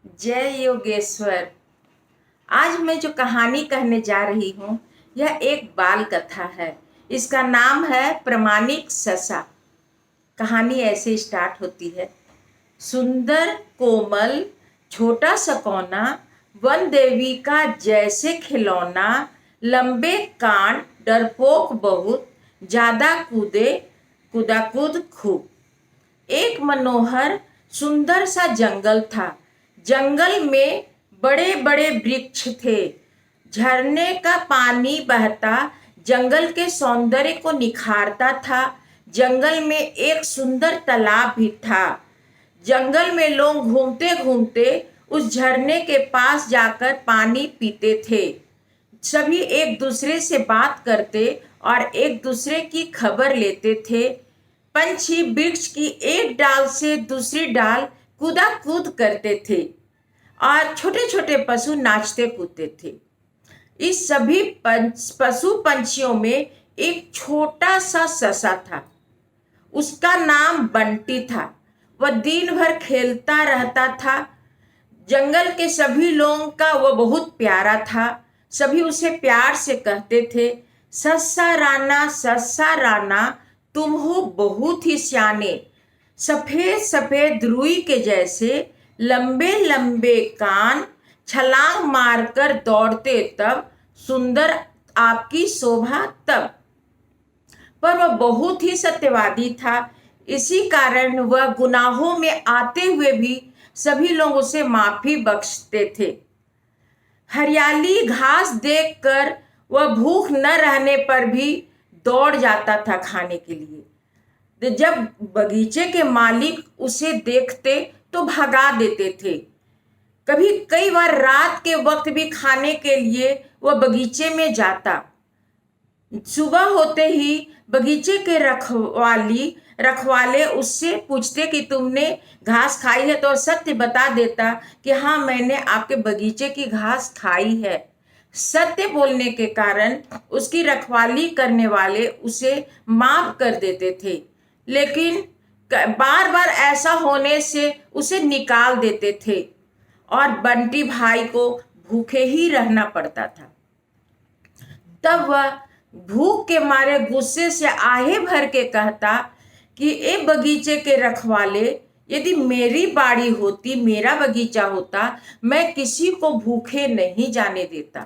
जय योगेश्वर। आज मैं जो कहानी कहने जा रही हूँ यह एक बाल कथा है। इसका नाम है प्रामाणिक ससा। कहानी ऐसे स्टार्ट होती है। सुंदर कोमल छोटा सा कोना, वन देवी का जैसे खिलौना, लंबे कान डरपोक बहुत, ज्यादा कूदे कूदाकूद खूब। एक मनोहर सुंदर सा जंगल था। जंगल में बड़े बड़े वृक्ष थे। झरने का पानी बहता जंगल के सौंदर्य को निखारता था। जंगल में एक सुंदर तालाब भी था। जंगल में लोग घूमते घूमते उस झरने के पास जाकर पानी पीते थे। सभी एक दूसरे से बात करते और एक दूसरे की खबर लेते थे। पंछी वृक्ष की एक डाल से दूसरी डाल कूदा कूद करते थे और छोटे छोटे पशु नाचते कूदते थे। इस सभी पशु पंछियों में एक छोटा सा ससा था। उसका नाम बंटी था। वह दिन भर खेलता रहता था। जंगल के सभी लोगों का वह बहुत प्यारा था। सभी उसे प्यार से कहते थे, सस्सा राना तुम हो बहुत ही सियाने। सफेद सफेद रुई के जैसे लंबे लंबे कान, छलांग मारकर दौड़ते तब, सुंदर आपकी शोभा तब। पर वह बहुत ही सत्यवादी था। इसी कारण वह गुनाहों में आते हुए भी सभी लोग उसे माफी बख्शते थे। हरियाली घास देखकर वह भूख न रहने पर भी दौड़ जाता था खाने के लिए। जब बगीचे के मालिक उसे देखते तो भगा देते थे। कई बार रात के वक्त भी खाने के लिए वह बगीचे में जाता। सुबह होते ही बगीचे के रखवाले उससे पूछते कि तुमने घास खाई है, तो सत्य बता देता कि हाँ, मैंने आपके बगीचे की घास खाई है। सत्य बोलने के कारण उसकी रखवाली करने वाले उसे माफ कर देते थे, लेकिन बार बार ऐसा होने से उसे निकाल देते थे और बंटी भाई को भूखे ही रहना पड़ता था। तब वह भूख के मारे गुस्से से आहे भर के कहता कि ए बगीचे के रखवाले, यदि मेरी बाड़ी होती, मेरा बगीचा होता, मैं किसी को भूखे नहीं जाने देता।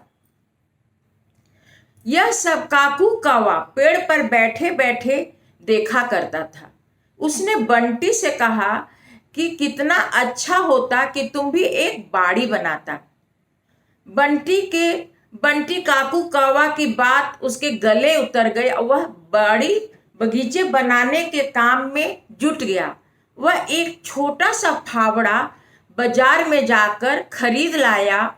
यह सब काकू कौवा पेड़ पर बैठे बैठे देखा करता था। उसने बंटी से कहा कि कितना अच्छा होता कि तुम भी एक बाड़ी बनाता। बंटी काकू कौवा की बात उसके गले उतर गई और वह बाड़ी बगीचे बनाने के काम में जुट गया। वह एक छोटा सा फावड़ा बाजार में जाकर खरीद लाया।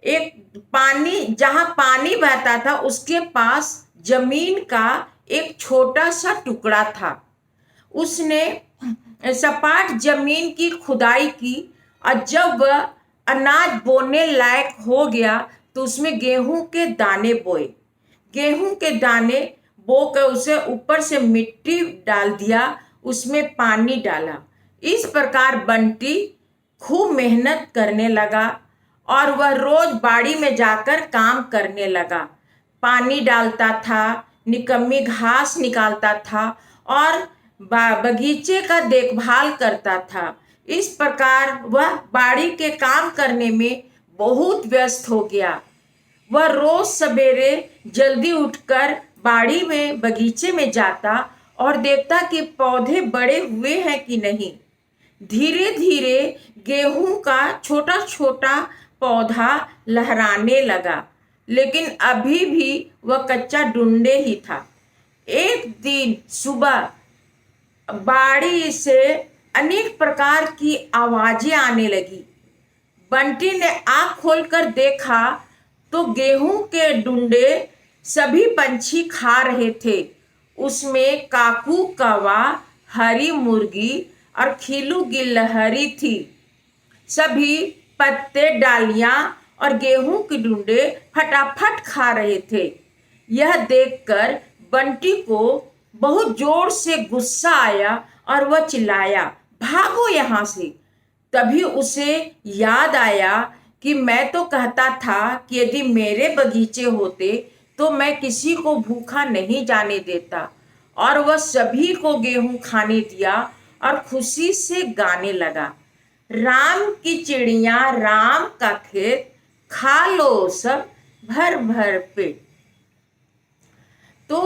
जहां पानी बहता था उसके पास जमीन का एक छोटा सा टुकड़ा था। उसने सपाट जमीन की खुदाई की और जब वह अनाज बोने लायक हो गया तो उसमें गेहूं के दाने बोए। गेहूं के दाने बोकर उसे ऊपर से मिट्टी डाल दिया, उसमें पानी डाला। इस प्रकार बंटी खूब मेहनत करने लगा और वह रोज बाड़ी में जाकर काम करने लगा। पानी डालता था, निकम्मी घास निकालता था और बगीचे का देखभाल करता था। इस प्रकार वह बाड़ी के काम करने में बहुत व्यस्त हो गया। वह रोज सवेरे जल्दी उठकर बाड़ी में बगीचे में जाता और देखता कि पौधे बड़े हुए हैं कि नहीं। धीरे धीरे गेहूं का छोटा छोटा पौधा लहराने लगा, लेकिन अभी भी वह कच्चा डुंडे ही था। एक दिन सुबह बाड़ी से अनेक प्रकार की आवाजें आने लगी। बंटी ने आँख खोलकर देखा तो गेहूं के डुंडे सभी पंछी खा रहे थे। उसमें काकू कौवा, हरी मुर्गी और खीलू गिलहरी थी। सभी पत्ते, डालियां और गेहूं के डुंडे फटाफट खा रहे थे। यह देखकर बंटी को बहुत जोर से गुस्सा आया और वह चिल्लाया, भागो यहाँ से। तभी उसे याद आया कि मैं तो कहता था कि यदि मेरे बगीचे होते तो मैं किसी को भूखा नहीं जाने देता। और वह सभी को गेहूं खाने दिया और खुशी से गाने लगा, राम की चिड़िया राम का खेत, खा लो सब भर भर पेट। तो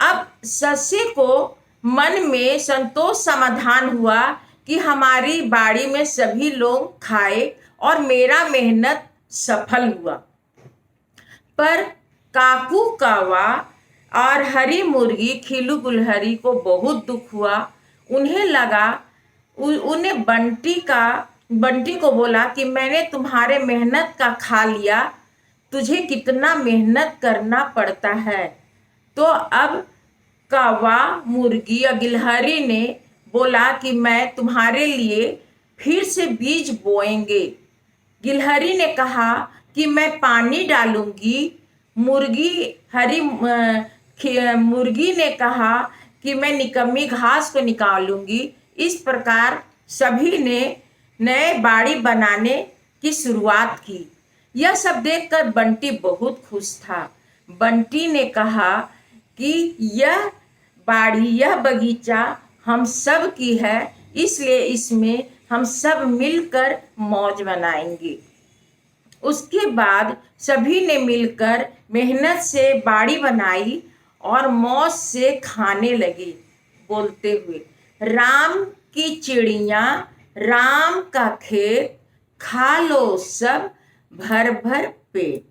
अब ससे को मन में संतोष समाधान हुआ कि हमारी बाड़ी में सभी लोग खाए और मेरा मेहनत सफल हुआ। पर काकू कावा और हरी मुर्गी खिलू गुलहरी को बहुत दुख हुआ। उन्हें लगा, उन्हें बंटी को बोला कि मैंने तुम्हारे मेहनत का खा लिया, तुझे कितना मेहनत करना पड़ता है। तो अब कौवा, मुर्गी और गिलहरी ने बोला कि मैं तुम्हारे लिए फिर से बीज बोएंगे। गिलहरी ने कहा कि मैं पानी डालूंगी। मुर्गी ने कहा कि मैं निकम्मी घास को निकालूंगी। इस प्रकार सभी ने नए बाड़ी बनाने की शुरुआत की। यह सब देखकर बंटी बहुत खुश था। बंटी ने कहा कि यह बगीचा हम सब की है, इसलिए इसमें हम सब मिलकर मौज मनाएंगे। उसके बाद सभी ने मिलकर मेहनत से बाड़ी बनाई और मौज से खाने लगे, बोलते हुए, राम की चिड़िया राम का खेत, खा लो सब भर भर पेट।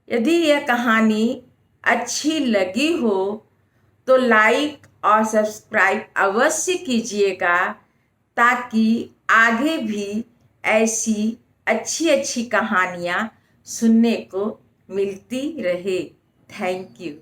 यदि यह कहानी अच्छी लगी हो तो लाइक और सब्सक्राइब अवश्य कीजिएगा, ताकि आगे भी ऐसी अच्छी अच्छी कहानियाँ सुनने को मिलती रहे। Thank you.